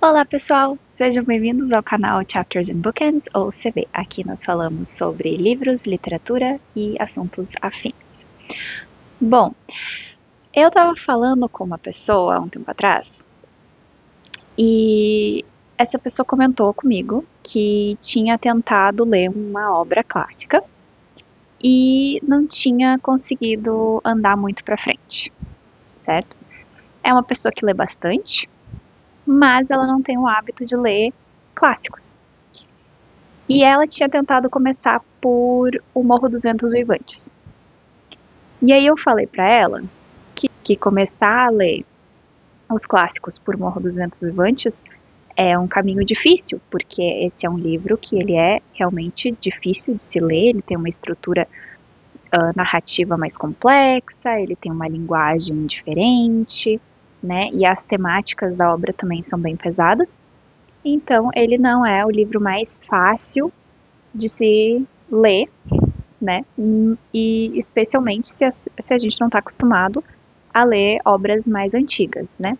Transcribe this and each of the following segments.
Olá pessoal, sejam bem-vindos ao canal Chapters and Bookends, ou CB. Aqui nós falamos sobre livros, literatura e assuntos afins. Bom, eu estava falando com uma pessoa há um tempo atrás e essa pessoa comentou comigo que tinha tentado ler uma obra clássica e não tinha conseguido andar muito para frente, certo? É uma pessoa que lê bastante, mas ela não tem o hábito de ler clássicos. E ela tinha tentado começar por O Morro dos Ventos Uivantes. E aí eu falei para ela que começar a ler os clássicos por Morro dos Ventos Uivantes é um caminho difícil, porque esse é um livro que ele é realmente difícil de se ler, ele tem uma estrutura narrativa mais complexa, ele tem uma linguagem diferente, né? E as temáticas da obra também são bem pesadas. Então, ele não é o livro mais fácil de se ler, né? E especialmente se a gente não está acostumado a ler obras mais antigas, né?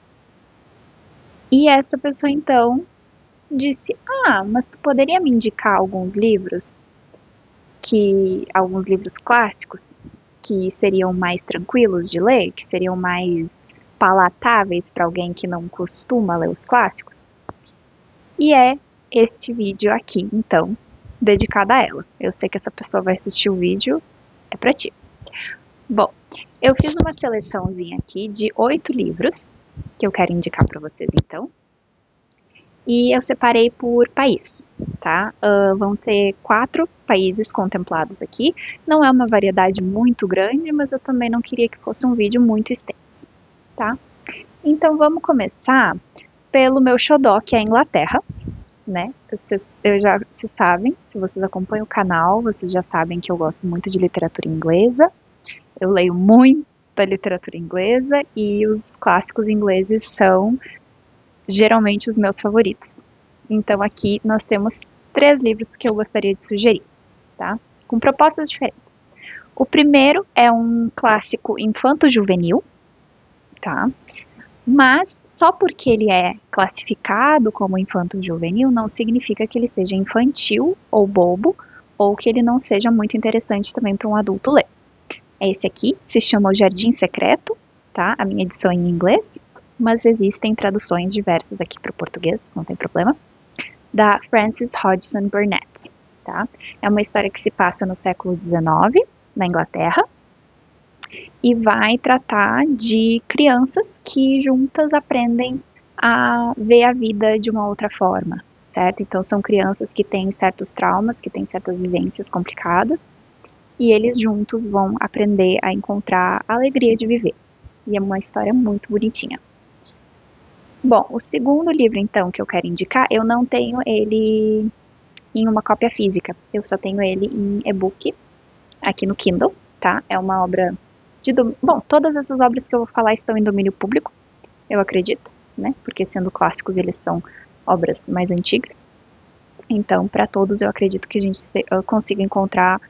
E essa pessoa então disse: "Ah, mas tu poderia me indicar alguns livros clássicos que seriam mais tranquilos de ler, que seriam mais palatáveis para alguém que não costuma ler os clássicos?" E é este vídeo aqui, então, dedicado a ela. Eu sei que essa pessoa vai assistir o vídeo, é para ti. Bom, eu fiz uma seleçãozinha aqui de 8 livros que eu quero indicar para vocês então. E eu separei por país, tá? Vão ter 4 países contemplados aqui. Não é uma variedade muito grande, mas eu também não queria que fosse um vídeo muito extenso, tá? Então vamos começar pelo meu xodó, que é a Inglaterra, né? Vocês sabem, se vocês acompanham o canal, vocês já sabem que eu gosto muito de literatura inglesa. Eu leio muita literatura inglesa e os clássicos ingleses são geralmente os meus favoritos. Então aqui nós temos 3 livros que eu gostaria de sugerir, tá? Com propostas diferentes. O primeiro é um clássico infanto-juvenil, tá? Mas só porque ele é classificado como infanto-juvenil não significa que ele seja infantil ou bobo, ou que ele não seja muito interessante também para um adulto ler. É esse aqui, se chama O Jardim Secreto, tá? A minha edição é em inglês, mas existem traduções diversas aqui para o português, não tem problema. Da Frances Hodgson Burnett, tá? É uma história que se passa no século XIX, na Inglaterra, e vai tratar de crianças que juntas aprendem a ver a vida de uma outra forma, certo? Então são crianças que têm certos traumas, que têm certas vivências complicadas, e eles juntos vão aprender a encontrar a alegria de viver. E é uma história muito bonitinha. Bom, o segundo livro então que eu quero indicar, eu não tenho ele em uma cópia física, eu só tenho ele em e-book aqui no Kindle, tá? É uma obra bom, todas essas obras que eu vou falar estão em domínio público, eu acredito, né? Porque sendo clássicos eles são obras mais antigas. Então, para todos eu acredito que a gente consiga encontrar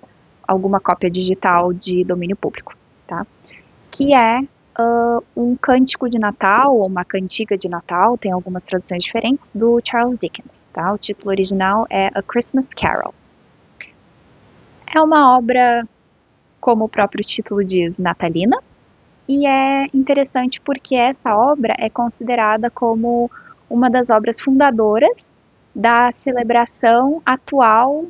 alguma cópia digital de domínio público, tá? Que é um cântico de Natal, ou uma cantiga de Natal, tem algumas traduções diferentes, do Charles Dickens, tá? O título original é A Christmas Carol. É uma obra, como o próprio título diz, natalina, e é interessante porque essa obra é considerada como uma das obras fundadoras da celebração atual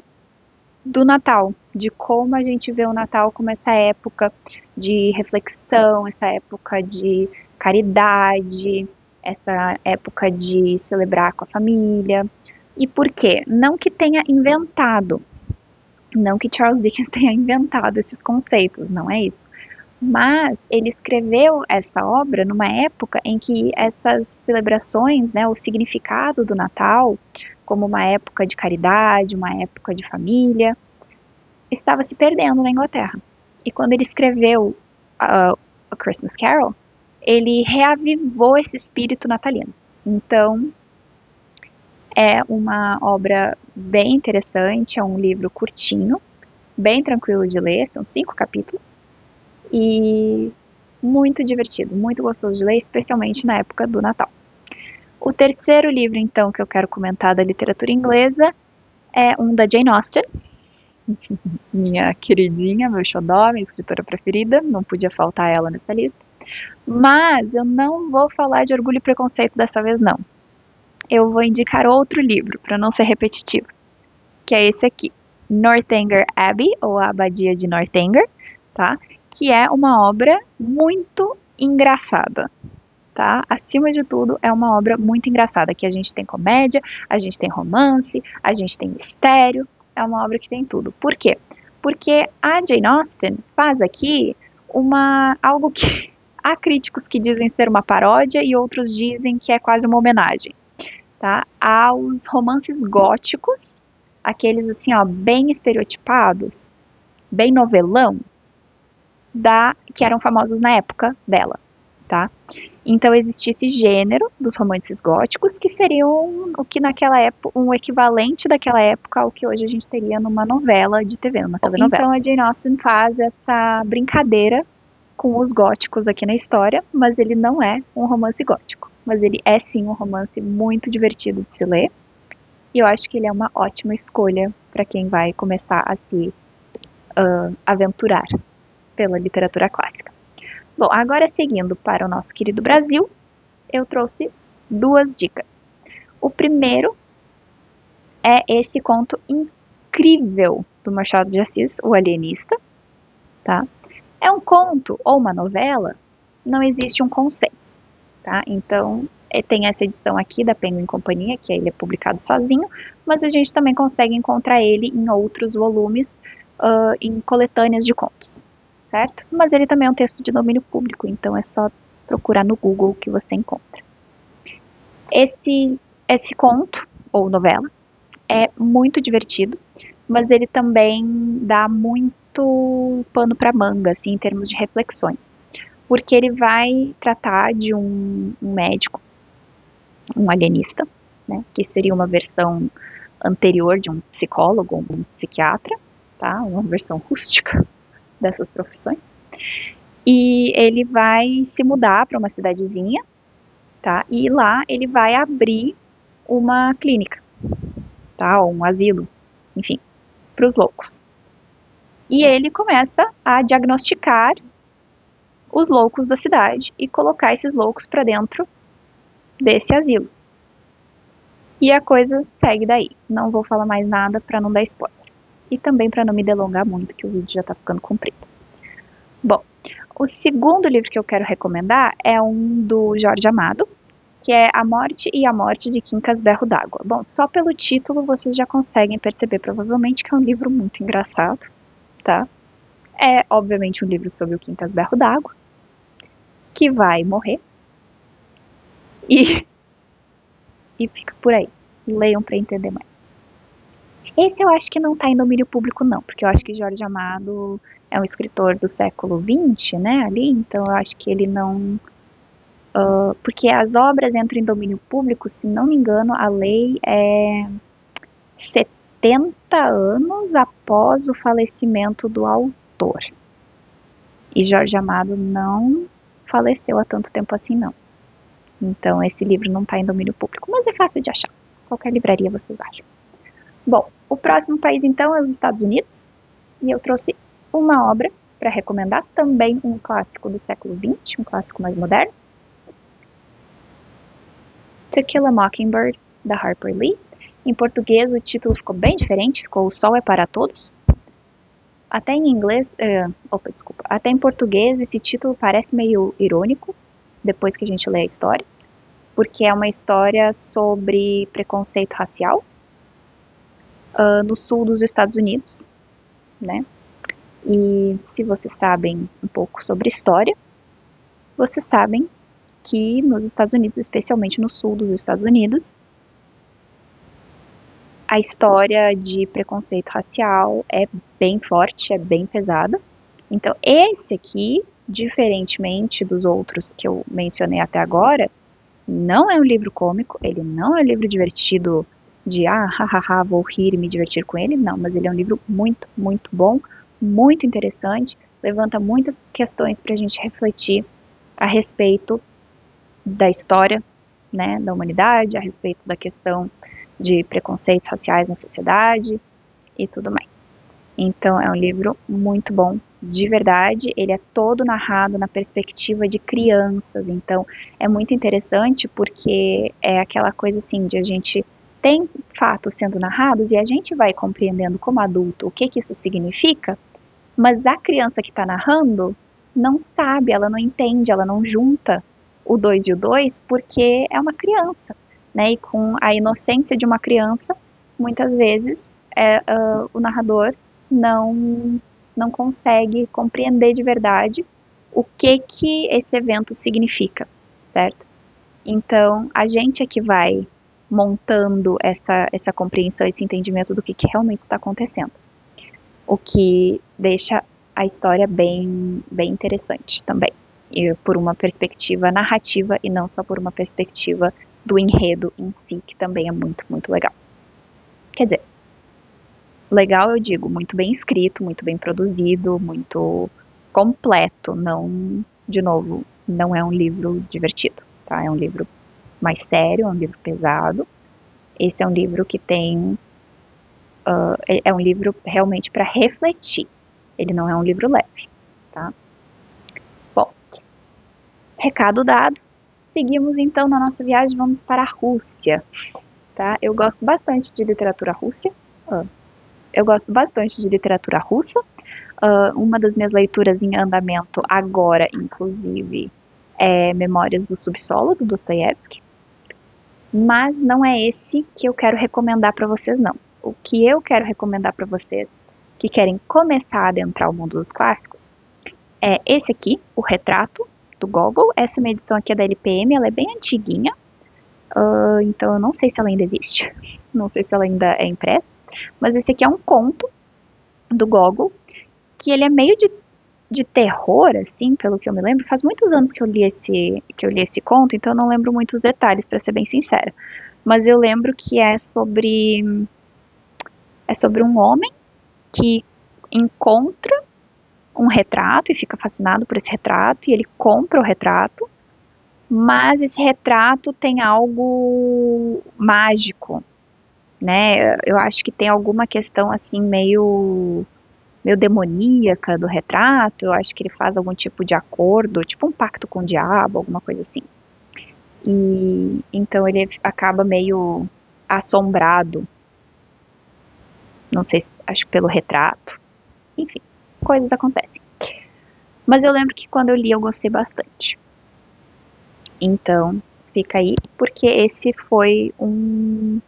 do Natal, de como a gente vê o Natal como essa época de reflexão, essa época de caridade, essa época de celebrar com a família. E por quê? Não que tenha inventado, não que Charles Dickens tenha inventado esses conceitos, não é isso. Mas ele escreveu essa obra numa época em que essas celebrações, né, o significado do Natal, como uma época de caridade, uma época de família, estava se perdendo na Inglaterra. E quando ele escreveu A Christmas Carol, ele reavivou esse espírito natalino. Então, é uma obra bem interessante, é um livro curtinho, bem tranquilo de ler, são 5 capítulos, e muito divertido, muito gostoso de ler, especialmente na época do Natal. O terceiro livro, então, que eu quero comentar da literatura inglesa é um da Jane Austen, minha queridinha, meu xodó, minha escritora preferida, não podia faltar ela nessa lista. Mas eu não vou falar de Orgulho e Preconceito dessa vez, não. Eu vou indicar outro livro, para não ser repetitivo, que é esse aqui, Northanger Abbey, ou a Abadia de Northanger, tá? Que é uma obra muito engraçada, tá? Acima de tudo, é uma obra muito engraçada, que a gente tem comédia, a gente tem romance, a gente tem mistério, é uma obra que tem tudo. Por quê? Porque a Jane Austen faz aqui algo que há críticos que dizem ser uma paródia e outros dizem que é quase uma homenagem, tá? Aos romances góticos, aqueles assim, ó, bem estereotipados, bem novelão, que eram famosos na época dela, tá? Então existia esse gênero dos romances góticos que seriam o que naquela época, um equivalente daquela época ao que hoje a gente teria numa novela de TV, numa telenovela. Então a Jane Austen faz essa brincadeira com os góticos aqui na história, mas ele não é um romance gótico, mas ele é sim um romance muito divertido de se ler. E eu acho que ele é uma ótima escolha para quem vai começar a se aventurar pela literatura clássica. Bom, agora seguindo para o nosso querido Brasil, eu trouxe duas dicas. O primeiro é esse conto incrível do Machado de Assis, O Alienista, tá? É um conto ou uma novela, não existe um consenso, tá? Então, tem essa edição aqui da Penguin Companhia, que ele é publicado sozinho, mas a gente também consegue encontrar ele em outros volumes, em coletâneas de contos, certo? Mas ele também é um texto de domínio público, então é só procurar no Google que você encontra. Esse conto, ou novela, é muito divertido, mas ele também dá muito pano para manga, assim, em termos de reflexões. Porque ele vai tratar de um médico, um alienista, né, que seria uma versão anterior de um psicólogo, um psiquiatra, tá, uma versão rústica dessas profissões. E ele vai se mudar para uma cidadezinha, tá, e lá ele vai abrir uma clínica, tá, ou um asilo, enfim, para os loucos. E ele começa a diagnosticar os loucos da cidade e colocar esses loucos para dentro desse asilo. E a coisa segue daí. Não vou falar mais nada para não dar spoiler. E também para não me delongar muito, que o vídeo já está ficando comprido. Bom, o segundo livro que eu quero recomendar é um do Jorge Amado, que é A Morte e a Morte de Quincas Berro d'Água. Bom, só pelo título vocês já conseguem perceber provavelmente que é um livro muito engraçado, tá? É, obviamente, um livro sobre o Quincas Berro d'Água, que vai morrer. E fica por aí. Leiam para entender mais. Esse eu acho que não está em domínio público, não, porque eu acho que Jorge Amado é um escritor do século XX, né, ali, então eu acho que ele não... porque as obras entram em domínio público, se não me engano, a lei é 70 anos após o falecimento do autor. E Jorge Amado não faleceu há tanto tempo assim, não. Então, esse livro não está em domínio público, mas é fácil de achar. Qualquer livraria vocês acham. Bom, o próximo país, então, é os Estados Unidos. E eu trouxe uma obra para recomendar, também um clássico do século XX, um clássico mais moderno. To Kill a Mockingbird, da Harper Lee. Em português, o título ficou bem diferente, ficou O Sol é para Todos. Até em inglês, até em português esse título parece meio irônico, depois que a gente lê a história, porque é uma história sobre preconceito racial no sul dos Estados Unidos, né? E se vocês sabem um pouco sobre história, vocês sabem que nos Estados Unidos, especialmente no sul dos Estados Unidos, a história de preconceito racial é bem forte, é bem pesada. Então, esse aqui, diferentemente dos outros que eu mencionei até agora, não é um livro cômico, ele não é um livro divertido de hahaha, vou rir e me divertir com ele, não, mas ele é um livro muito, muito bom, muito interessante, levanta muitas questões para a gente refletir a respeito da história né, da humanidade, a respeito da questão de preconceitos raciais na sociedade e tudo mais. Então é um livro muito bom, de verdade. Ele é todo narrado na perspectiva de crianças, então é muito interessante porque é aquela coisa assim de a gente tem fatos sendo narrados e a gente vai compreendendo como adulto o que isso significa, mas a criança que está narrando não sabe, ela não entende, ela não junta o 2 e o 2 porque é uma criança, né? E com a inocência de uma criança, muitas vezes o narrador não consegue compreender de verdade o que esse evento significa, certo? Então, a gente é que vai montando essa compreensão, esse entendimento do que realmente está acontecendo. O que deixa a história bem interessante também. E por uma perspectiva narrativa e não só por uma perspectiva do enredo em si, que também é muito, muito legal. Quer dizer, legal eu digo, muito bem escrito, muito bem produzido, muito completo, não, de novo, não é um livro divertido, tá? É um livro mais sério, é um livro pesado. Esse é um livro que tem é um livro realmente para refletir. Ele não é um livro leve, tá? Bom, recado dado. Seguimos então na nossa viagem, vamos para a Rússia, tá? Eu gosto bastante de literatura russa. Uma das minhas leituras em andamento agora, inclusive, é Memórias do Subsolo, do Dostoiévski. Mas não é esse que eu quero recomendar para vocês, não. O que eu quero recomendar para vocês que querem começar a adentrar o mundo dos clássicos é esse aqui, O Retrato, do Gogol. Essa é uma edição aqui é da LPM, ela é bem antiguinha, então eu não sei se ela ainda existe, não sei se ela ainda é impressa, mas esse aqui é um conto do Gogol, que ele é meio de terror, assim, pelo que eu me lembro. Faz muitos anos que eu li esse conto, então eu não lembro muito os detalhes, para ser bem sincera. Mas eu lembro que é sobre um homem que encontra um retrato e fica fascinado por esse retrato, e ele compra o retrato, mas esse retrato tem algo mágico, né? Eu acho que tem alguma questão assim meio demoníaca do retrato. Eu acho que ele faz algum tipo de acordo, tipo um pacto com o diabo, alguma coisa assim. E então ele acaba meio assombrado, não sei se, acho que pelo retrato. Enfim, coisas acontecem. Mas eu lembro que quando eu li eu gostei bastante. Então, fica aí, porque esse foi um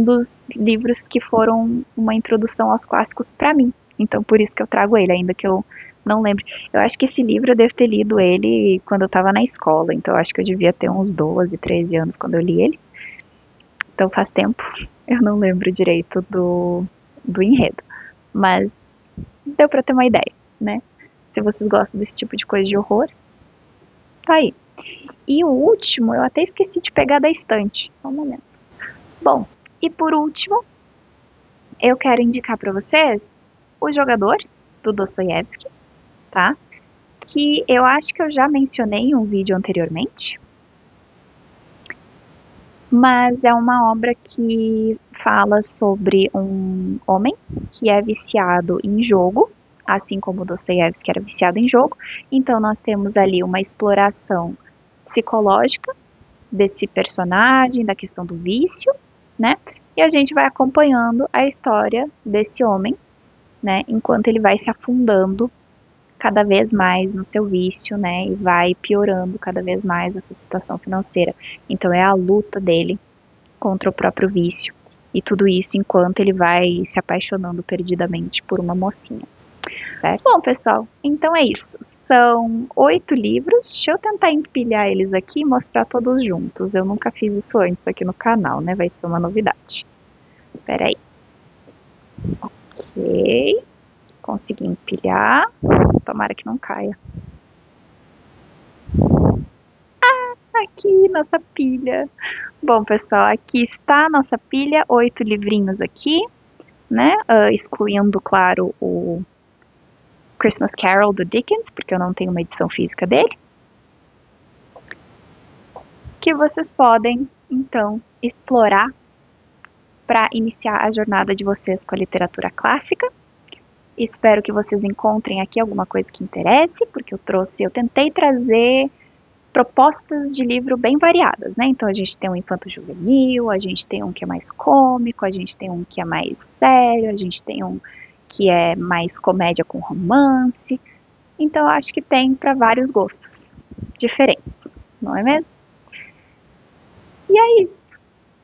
dos livros que foram uma introdução aos clássicos para mim. Então, por isso que eu trago ele, ainda que eu não lembre. Eu acho que esse livro eu devo ter lido ele quando eu estava na escola, então eu acho que eu devia ter uns 12, 13 anos quando eu li ele. Então faz tempo, eu não lembro direito do enredo. Mas deu para ter uma ideia, né? Se vocês gostam desse tipo de coisa de horror, tá aí. E o último, eu até esqueci de pegar da estante. Só um momento. Bom, e por último, eu quero indicar para vocês O Jogador, do Dostoiévski, tá? Que eu acho que eu já mencionei em um vídeo anteriormente. Mas é uma obra que fala sobre um homem que é viciado em jogo, assim como Dostoiévski era viciado em jogo. Então nós temos ali uma exploração psicológica desse personagem, da questão do vício, né? E a gente vai acompanhando a história desse homem, né? Enquanto ele vai se afundando cada vez mais no seu vício, né? E vai piorando cada vez mais a sua situação financeira. Então é a luta dele contra o próprio vício. E tudo isso enquanto ele vai se apaixonando perdidamente por uma mocinha. Certo? Bom, pessoal, então é isso. São 8 livros. Deixa eu tentar empilhar eles aqui e mostrar todos juntos. Eu nunca fiz isso antes aqui no canal, né? Vai ser uma novidade. Espera aí. Ok. Consegui empilhar. Tomara que não caia. Aqui, nossa pilha. Bom, pessoal, aqui está a nossa pilha. 8 livrinhos aqui, né? Excluindo, claro, o Christmas Carol do Dickens, porque eu não tenho uma edição física dele. que vocês podem, então, explorar para iniciar a jornada de vocês com a literatura clássica. Espero que vocês encontrem aqui alguma coisa que interesse, porque eu tentei trazer propostas de livro bem variadas, né? Então a gente tem um infanto-juvenil, a gente tem um que é mais cômico, a gente tem um que é mais sério, a gente tem um que é mais comédia com romance. Então eu acho que tem para vários gostos diferentes, não é mesmo? E é isso.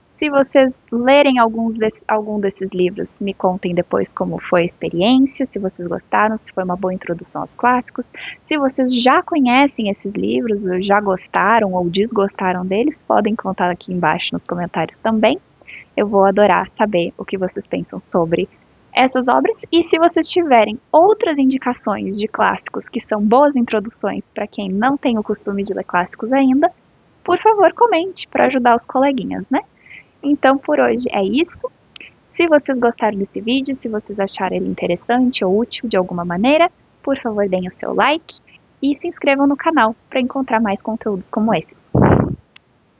Se vocês lerem algum desses livros, me contem depois como foi a experiência, se vocês gostaram, se foi uma boa introdução aos clássicos. Se vocês já conhecem esses livros, ou já gostaram ou desgostaram deles, podem contar aqui embaixo nos comentários também. Eu vou adorar saber o que vocês pensam sobre essas obras. E se vocês tiverem outras indicações de clássicos que são boas introduções para quem não tem o costume de ler clássicos ainda, por favor, comente para ajudar os coleguinhas, né? Então, por hoje é isso. Se vocês gostaram desse vídeo, se vocês acharam ele interessante ou útil de alguma maneira, por favor, deem o seu like e se inscrevam no canal para encontrar mais conteúdos como esses.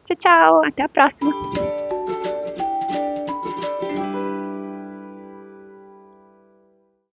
Tchau, tchau! Até a próxima!